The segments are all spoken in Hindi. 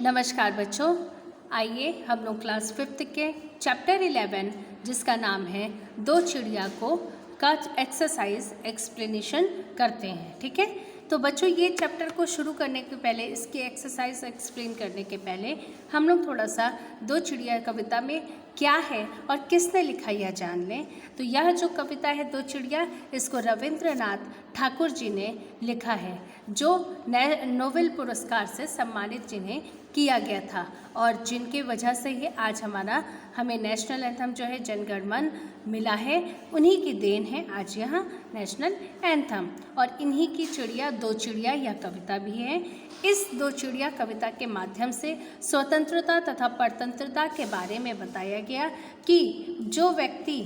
नमस्कार बच्चों, आइए हम लोग क्लास 5th के चैप्टर 11 जिसका नाम है दो चिड़िया को का एक्सरसाइज एक्सप्लेनेशन करते हैं। ठीक है, तो बच्चों ये चैप्टर को शुरू करने के पहले, इसकी एक्सरसाइज एक्सप्लेन करने के पहले हम लोग थोड़ा सा दो चिड़िया कविता में क्या है और किसने लिखा यह जान लें। तो यह जो कविता है दो चिड़िया, इसको रविंद्रनाथ ठाकुर जी ने लिखा है, जो नोबेल पुरस्कार से सम्मानित जिन्हें किया गया था और जिनके वजह से ये आज हमें नेशनल एंथम जो है जन गण मन मिला है। उन्हीं की देन है आज यहाँ नेशनल एंथम, और इन्हीं की चिड़िया दो चिड़िया यह कविता भी है। इस दो चिड़िया कविता के माध्यम से स्वतंत्रता तथा परतंत्रता के बारे में बताया गया कि जो व्यक्ति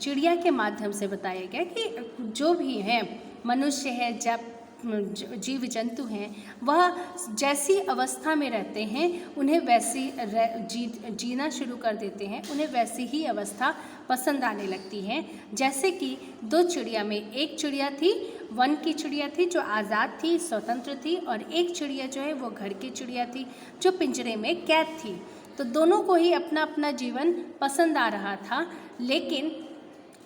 चिड़िया के माध्यम से बताया गया कि जो भी है मनुष्य है, जब जीव जंतु हैं, वह जैसी अवस्था में रहते हैं उन्हें वैसी जीना शुरू कर देते हैं, उन्हें वैसी ही अवस्था पसंद आने लगती है। जैसे कि दो चिड़िया में एक चिड़िया थी, वन की चिड़िया थी जो आज़ाद थी, स्वतंत्र थी, और एक चिड़िया जो है वो घर की चिड़िया थी जो पिंजरे में कैद थी। तो दोनों को ही अपना अपना जीवन पसंद आ रहा था, लेकिन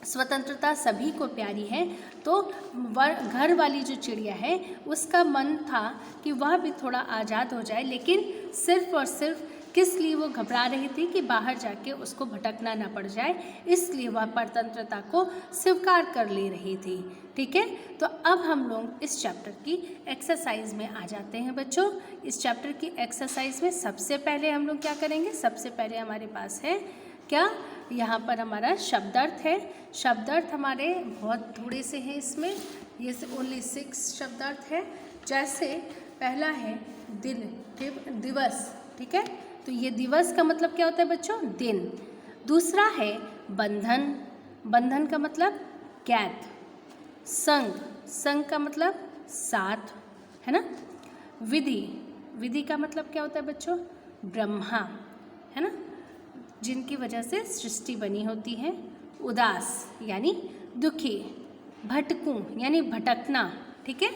स्वतंत्रता सभी को प्यारी है। तो घर वाली जो चिड़िया है उसका मन था कि वह भी थोड़ा आज़ाद हो जाए, लेकिन सिर्फ और सिर्फ किस लिए वो घबरा रही थी कि बाहर जाके उसको भटकना ना पड़ जाए, इसलिए वह परतंत्रता को स्वीकार कर ले रही थी। ठीक है, तो अब हम लोग इस चैप्टर की एक्सरसाइज में आ जाते हैं बच्चों। इस चैप्टर की एक्सरसाइज में सबसे पहले हम लोग क्या करेंगे, सबसे पहले हमारे पास है क्या, यहाँ पर हमारा शब्दार्थ है। शब्दार्थ हमारे बहुत थोड़े से हैं इसमें, ये ओनली 6 शब्दार्थ है। जैसे पहला है दिन, दिवस। ठीक है, तो ये दिवस का मतलब क्या होता है बच्चों, दिन। दूसरा है बंधन, बंधन का मतलब कैद। संग, संग का मतलब साथ, है ना। विधि, विधि का मतलब क्या होता है बच्चों, ब्रह्मा, है ना, जिनकी वजह से सृष्टि बनी होती है। उदास यानी दुखी, भटकूं यानी भटकना। ठीक है,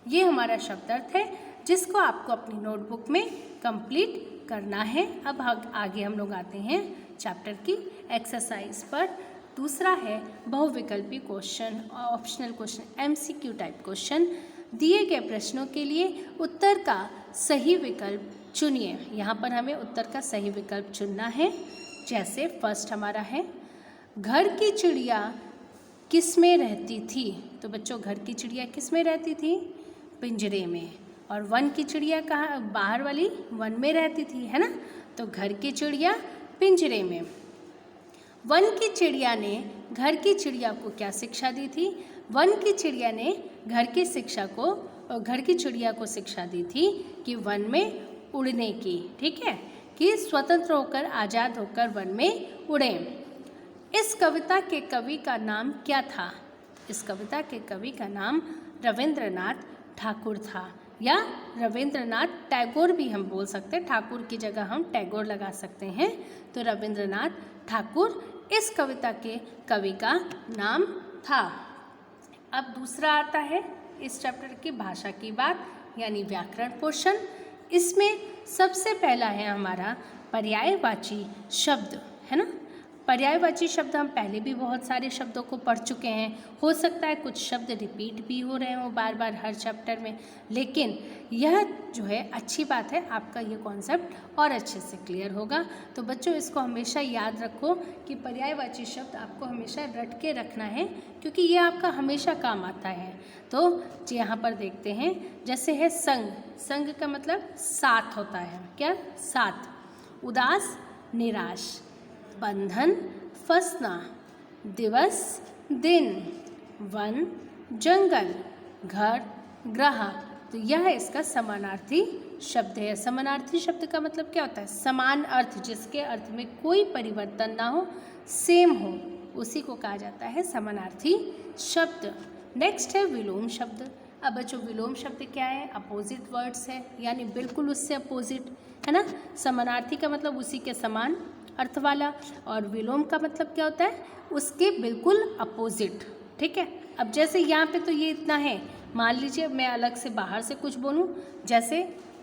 ये हमारा शब्दार्थ है जिसको आपको अपनी नोटबुक में कंप्लीट करना है। अब आगे हम लोग आते हैं चैप्टर की एक्सरसाइज पर। दूसरा है बहुविकल्पी question, optional question, MCQ type question. दिए गए प्रश्नों के लिए उत्तर का सही विकल्प चुनिए। यहाँ पर हमें उत्तर का सही विकल्प चुनना है। जैसे फर्स्ट हमारा है, घर की चिड़िया किस में रहती थी। तो बच्चों घर की चिड़िया किस में रहती थी, पिंजरे में। और वन की चिड़िया कहाँ, बाहर वाली वन में रहती थी, है ना। तो घर की चिड़िया पिंजरे में। वन की चिड़िया ने घर की चिड़िया को क्या शिक्षा दी थी, वन की चिड़िया ने घर की चिड़िया को शिक्षा दी थी कि वन में उड़ने की। ठीक है, कि स्वतंत्र होकर, आज़ाद होकर वन में उड़ें। इस कविता के कवि का नाम क्या था। इस कविता के कवि का नाम रविंद्रनाथ ठाकुर था, या रविंद्रनाथ टैगोर भी हम बोल सकते हैं, ठाकुर की जगह हम टैगोर लगा सकते हैं। तो रविंद्रनाथ ठाकुर इस कविता के कवि का नाम था। अब दूसरा आता है इस चैप्टर की भाषा की बात, यानी व्याकरण पोर्शन। इसमें सबसे पहला है हमारा पर्यायवाची शब्द, है ना। पर्यायवाची शब्द हम पहले भी बहुत सारे शब्दों को पढ़ चुके हैं। हो सकता है कुछ शब्द रिपीट भी हो रहे हों बार बार हर चैप्टर में, लेकिन यह जो है अच्छी बात है, आपका ये कॉन्सेप्ट और अच्छे से क्लियर होगा। तो बच्चों इसको हमेशा याद रखो कि पर्यायवाची शब्द आपको हमेशा रट के रखना है, क्योंकि ये आपका हमेशा काम आता है। तो यहाँ पर देखते हैं, जैसे है संग, संग का मतलब साथ होता है, क्या, साथ। उदास, निराश। बंधन, फंसना। दिवस, दिन। वन, जंगल। घर, ग्रह। तो यह इसका समानार्थी शब्द है। समानार्थी शब्द का मतलब क्या होता है, समान अर्थ, जिसके अर्थ में कोई परिवर्तन ना हो, सेम हो, उसी को कहा जाता है समानार्थी शब्द। नेक्स्ट है विलोम शब्द। अब बच्चों विलोम शब्द क्या है, अपोजिट वर्ड्स है, यानी बिल्कुल उससे अपोजिट, है ना। समानार्थी का मतलब उसी के समान अर्थ वाला, और विलोम का मतलब क्या होता है, उसके बिल्कुल अपोजिट। ठीक है, अब जैसे यहाँ पे तो ये इतना है, मान लीजिए मैं अलग से बाहर से कुछ बोलूँ, जैसे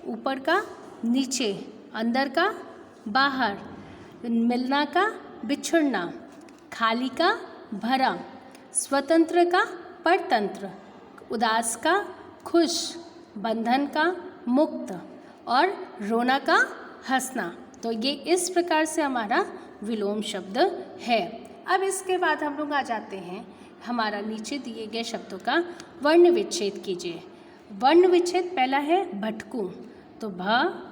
ऊपर का नीचे, अंदर का बाहर, मिलना का बिछुड़ना, खाली का भरा, स्वतंत्र का परतंत्र, उदास का खुश, बंधन का मुक्त और रोना का हंसना। तो ये इस प्रकार से हमारा विलोम शब्द है। अब इसके बाद हम लोग आ जाते हैं हमारा नीचे दिए गए शब्दों का वर्ण विच्छेद कीजिए। वर्ण विच्छेद पहला है भटकू, तो भ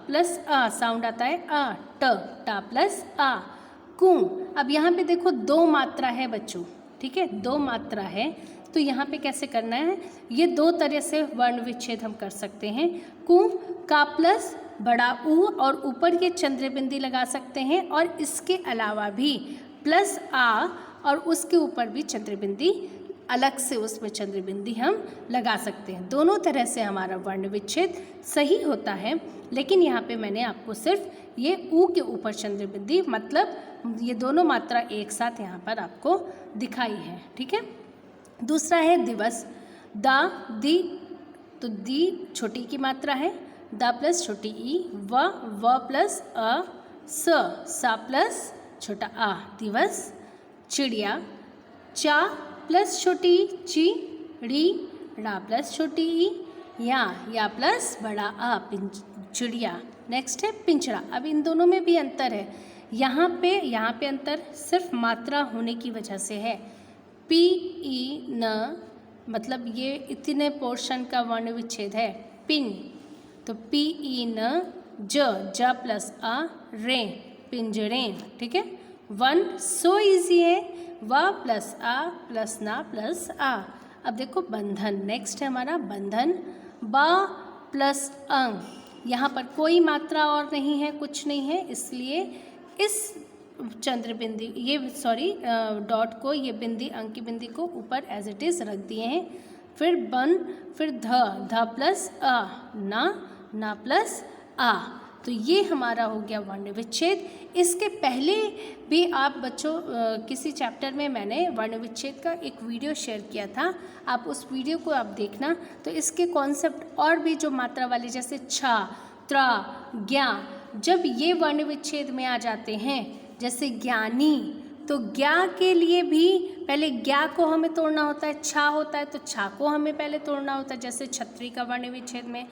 प्लस अ साउंड आता है अ, टा प्लस आ, कू। अब यहाँ पे देखो दो मात्रा है बच्चों, ठीक है, दो मात्रा है, तो यहाँ पे कैसे करना है, ये दो तरह से वर्ण विच्छेद हम कर सकते हैं। कू का प्लस बड़ा ऊ और ऊपर ये चंद्रबिंदी लगा सकते हैं, और इसके अलावा भी प्लस आ और उसके ऊपर भी चंद्रबिंदी, अलग से उसमें चंद्रबिंदी हम लगा सकते हैं। दोनों तरह से हमारा वर्ण विच्छेद सही होता है, लेकिन यहाँ पे मैंने आपको सिर्फ ये ऊ के ऊपर चंद्रबिंदी, मतलब ये दोनों मात्रा एक साथ यहाँ पर आपको दिखाई है, ठीक है। दूसरा है दिवस, द दी, तो दी छोटी की मात्रा है, द प्लस छोटी ई, व प्लस अ, सा प्लस छोटा आ, दिवस। चिड़िया, चा प्लस छोटी ची, ड़ी, ड़ा प्लस छोटी ई, या प्लस बड़ा आ, चिड़िया। नेक्स्ट है पिंजरा। अब इन दोनों में भी अंतर है, यहाँ पे अंतर सिर्फ मात्रा होने की वजह से है। पी ई न, मतलब ये इतने पोर्शन का वर्ण विच्छेद है। पिन, तो पी ई न, ज प्लस आ, रे, पिंजरे, ठीक है। वन सो इजी है, व प्लस आ प्लस ना प्लस आ। अब देखो बंधन, नेक्स्ट है हमारा बंधन, बा प्लस अंग, यहाँ पर कोई मात्रा और नहीं है, कुछ नहीं है, इसलिए इस चंद्रबिंदी, ये डॉट को, ये बिंदी, अंक की बिंदी को ऊपर एज इट इज़ रख दिए हैं। फिर बन, फिर ध प्लस अ, ना प्लस आ। तो ये हमारा हो गया वर्ण विच्छेद। इसके पहले भी आप बच्चों किसी चैप्टर में मैंने वर्ण विच्छेद का एक वीडियो शेयर किया था, आप उस वीडियो को आप देखना, तो इसके कॉन्सेप्ट और भी जो मात्रा वाले जैसे छा, त्रा, ज्ञा, जब ये वर्ण विच्छेद में आ जाते हैं, जैसे ज्ञानी, तो ज्ञा के लिए भी पहले ज्ञा को हमें तोड़ना होता है, छा होता है तो छा को हमें पहले तोड़ना होता है, जैसे छतरी का वर्ण विच्छेद में।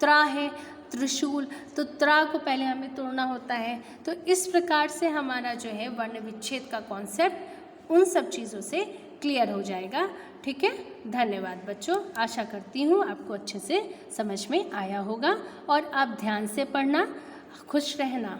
त्रा है त्रिशूल, तो त्रा को पहले हमें तोड़ना होता है। तो इस प्रकार से हमारा जो है वर्ण विच्छेद का कॉन्सेप्ट उन सब चीज़ों से क्लियर हो जाएगा, ठीक है। धन्यवाद बच्चों, आशा करती हूँ आपको अच्छे से समझ में आया होगा, और आप ध्यान से पढ़ना, खुश रहना।